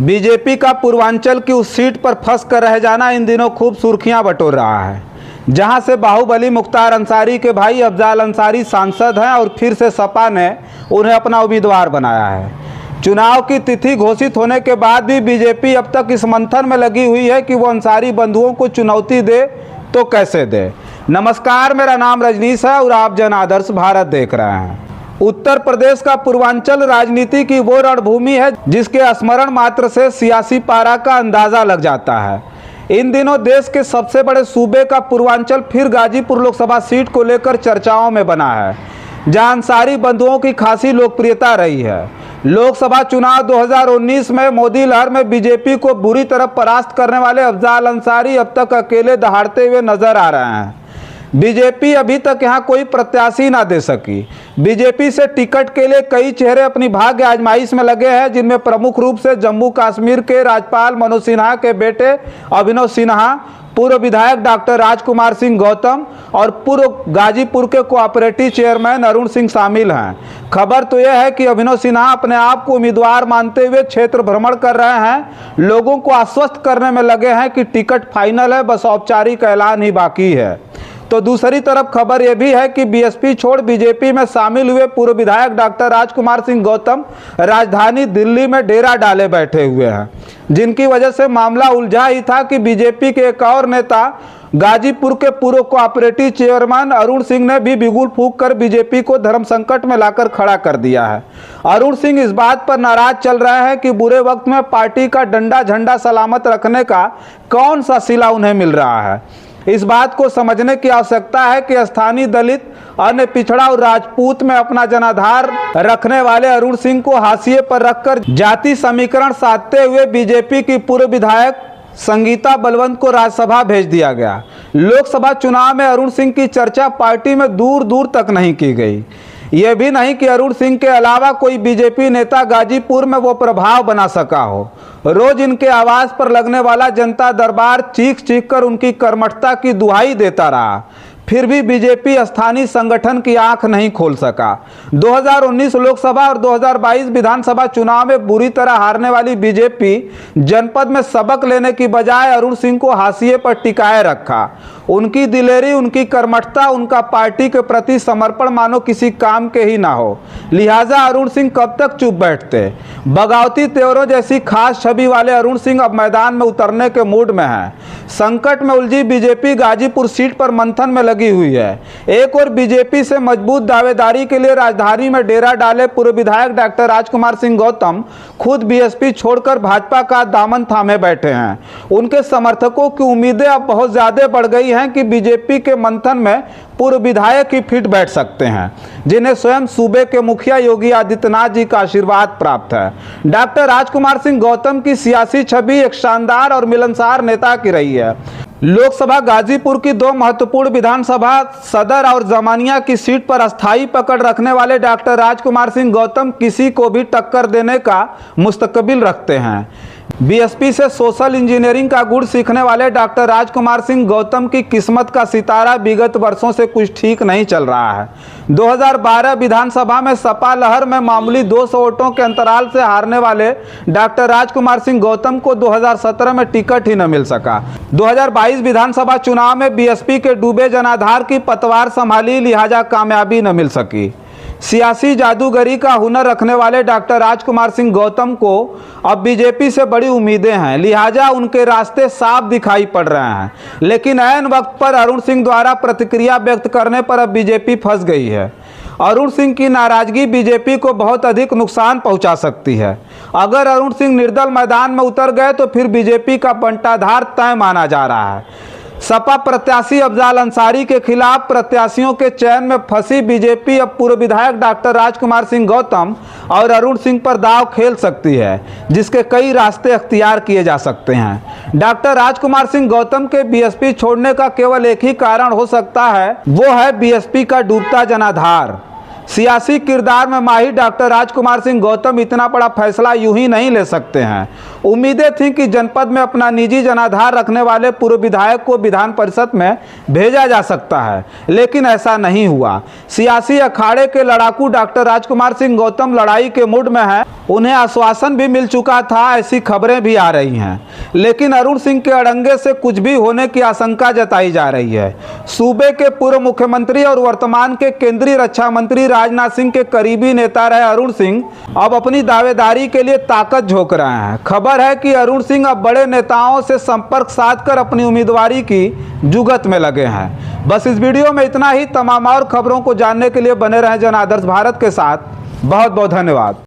BJP का पूर्वांचल की उस सीट पर फंस कर रह जाना इन दिनों खूब सुर्खियां बटोर रहा है, जहां से बाहुबली मुख्तार अंसारी के भाई अफजाल अंसारी सांसद हैं और फिर से सपा ने उन्हें अपना उम्मीदवार बनाया है। चुनाव की तिथि घोषित होने के बाद भी बीजेपी अब तक इस मंथन में लगी हुई है कि वो अंसारी बंधुओं को चुनौती दे तो कैसे दे। नमस्कार, मेरा नाम रजनीश है और आप जन आदर्श भारत देख रहे हैं। उत्तर प्रदेश का पूर्वांचल राजनीति की वो रणभूमि है जिसके स्मरण मात्र से सियासी पारा का अंदाजा लग जाता है। इन दिनों देश के सबसे बड़े सूबे का पूर्वांचल फिर गाजीपुर लोकसभा सीट को लेकर चर्चाओं में बना है, जहां अंसारी बंधुओं की खासी लोकप्रियता रही है। लोकसभा चुनाव 2019 में मोदी लहर में बीजेपी को बुरी तरह परास्त करने वाले अफजाल अंसारी अब तक अकेले दहाड़ते हुए नजर आ रहे हैं। बीजेपी अभी तक यहां कोई प्रत्याशी ना दे सकी। बीजेपी से टिकट के लिए कई चेहरे अपनी भाग्य आजमाइश में लगे हैं, जिनमें प्रमुख रूप से जम्मू कश्मीर के राज्यपाल मनोज सिन्हा के बेटे अभिनव सिन्हा, पूर्व विधायक डॉक्टर राजकुमार सिंह गौतम और पूर्व गाजीपुर के कोऑपरेटिव चेयरमैन अरुण सिंह शामिल हैं। खबर तो यह है कि अभिनव सिन्हा अपने आप को उम्मीदवार मानते हुए क्षेत्र भ्रमण कर रहे हैं, लोगों को आश्वस्त करने में लगे हैं कि टिकट फाइनल है, बस औपचारिक ऐलान ही बाकी है। तो दूसरी तरफ खबर यह भी है कि बीएसपी छोड़ बीजेपी में शामिल हुए पूर्व विधायक डॉक्टर राजकुमार सिंह गौतम राजधानी दिल्ली में डेरा डाले बैठे हुए हैं, जिनकी वजह से मामला उलझा ही था कि बीजेपी के एक और नेता गाजीपुर के पूर्व कोऑपरेटिव चेयरमैन अरुण सिंह ने भी बिगुल फूंक कर बीजेपी को धर्म संकट में लाकर खड़ा कर दिया है। अरुण सिंह इस बात पर नाराज चल रहे हैं कि बुरे वक्त में पार्टी का डंडा झंडा सलामत रखने का कौन सा सिला उन्हें मिल रहा है। इस बात को समझने की आवश्यकता है कि स्थानीय दलित, अन्य पिछड़ा और राजपूत में अपना जनाधार रखने वाले अरुण सिंह को हाशिए पर रखकर जाति समीकरण साधते हुए बीजेपी की पूर्व विधायक संगीता बलवंत को राज्यसभा भेज दिया गया। लोकसभा चुनाव में अरुण सिंह की चर्चा पार्टी में दूर दूर तक नहीं की गई। यह भी नहीं कि अरुण सिंह के अलावा कोई बीजेपी नेता गाजीपुर में वो प्रभाव बना सका हो। रोज इनके आवाज पर लगने वाला जनता दरबार चीख चीख कर उनकी कर्मठता की दुहाई देता रहा, फिर भी बीजेपी स्थानीय संगठन की आंख नहीं खोल सका। 2019 लोकसभा और 2022 विधानसभा चुनाव में बुरी तरह हारने वाली बीजेपी जनपद में सबक लेने की बजाय अरुण सिंह को हाशिए पर टिकाए रखा। उनकी दिलेरी, उनकी कर्मठता, उनका पार्टी के प्रति समर्पण मानो किसी काम के ही ना हो। लिहाजा अरुण सिंह कब तक चुप बैठते। बगावती तेवरों जैसी खास छवि वाले अरुण सिंह अब मैदान में उतरने के मूड में हैं। संकट में उलझी बीजेपी गाजीपुर सीट पर मंथन में लगी हुई है। एक और बीजेपी से मजबूत दावेदारी के लिए राजधानी में डेरा डाले पूर्व विधायक डॉक्टर राजकुमार सिंह गौतम खुद बीएसपी छोड़कर भाजपा का दामन थामे बैठे हैं। उनके समर्थकों की उम्मीदें अब बहुत ज्यादा बढ़ गई हैं कि बीजेपी के मंथन में पूर्व विधायक ही फिट बैठ सकते हैं, जिन्हें स्वयं सूबे के मुखिया योगी आदित्यनाथ जी का आशीर्वाद प्राप्त है। डॉक्टर राजकुमार सिंह गौतम की सियासी छवि एक शानदार और मिलनसार नेता की रही है। लोकसभा गाजीपुर की दो महत्वपूर्ण विधानसभा सदर और जमानिया की सीट पर अस्थायी पकड़ रखने वाले डॉक्टर राजकुमार सिंह गौतम किसी को भी टक्कर देने का मुस्तकबिल रखते हैं। बीएसपी से सोशल इंजीनियरिंग का गुण सीखने वाले डॉक्टर राजकुमार सिंह गौतम की किस्मत का सितारा विगत वर्षों से कुछ ठीक नहीं चल रहा है। 2012 विधानसभा में सपा लहर में मामूली 200 वोटों के अंतराल से हारने वाले डॉक्टर राजकुमार सिंह गौतम को 2017 में टिकट ही न मिल सका। 2022 विधानसभा चुनाव में बीएसपी के डूबे जनाधार की पतवार संभाली, लिहाजा कामयाबी न मिल सकी। सियासी जादूगरी का हुनर रखने वाले डॉक्टर राजकुमार सिंह गौतम को अब बीजेपी से बड़ी उम्मीदें हैं, लिहाजा उनके रास्ते साफ दिखाई पड़ रहे हैं। लेकिन ऐन वक्त पर अरुण सिंह द्वारा प्रतिक्रिया व्यक्त करने पर अब बीजेपी फंस गई है। अरुण सिंह की नाराजगी बीजेपी को बहुत अधिक नुकसान पहुंचा सकती है। अगर अरुण सिंह निर्दल मैदान में उतर गए तो फिर बीजेपी का बंटाधार तय माना जा रहा है। सपा प्रत्याशी अफजाल अंसारी के खिलाफ प्रत्याशियों के चयन में फंसी बीजेपी अब पूर्व विधायक डॉक्टर राजकुमार सिंह गौतम और अरुण सिंह पर दांव खेल सकती है, जिसके कई रास्ते अख्तियार किए जा सकते हैं। डॉक्टर राजकुमार सिंह गौतम के बीएसपी छोड़ने का केवल एक ही कारण हो सकता है, वो है बीएसपी का डूबता जनाधार। सियासी किरदार में माहिर डॉक्टर राजकुमार सिंह गौतम इतना बड़ा फैसला यूं ही नहीं ले सकते हैं। उम्मीदें थीं कि जनपद में अपना निजी जनाधार रखने वाले पूर्व विधायक को विधान परिषद में भेजा जा सकता है, लेकिन ऐसा नहीं हुआ। सियासी अखाड़े के लड़ाकू डॉक्टर राजकुमार सिंह गौतम लड़ाई के मूड में हैं। उन्हें आश्वासन भी मिल चुका था, ऐसी खबरें भी आ रही हैं, लेकिन अरुण सिंह के अड़ंगे से कुछ भी होने की आशंका जताई जा रही है। सूबे के पूर्व मुख्यमंत्री और वर्तमान के केंद्रीय रक्षा मंत्री राजनाथ सिंह के करीबी नेता रहे अरुण सिंह अब अपनी दावेदारी के लिए ताकत झोंक रहे हैं। खबर है कि अरुण सिंह अब बड़े नेताओं से संपर्क साधकर अपनी उम्मीदवारी की जुगत में लगे हैं। बस इस वीडियो में इतना ही। तमाम और खबरों को जानने के लिए बने रहें जन आदर्श भारत के साथ। बहुत बहुत धन्यवाद।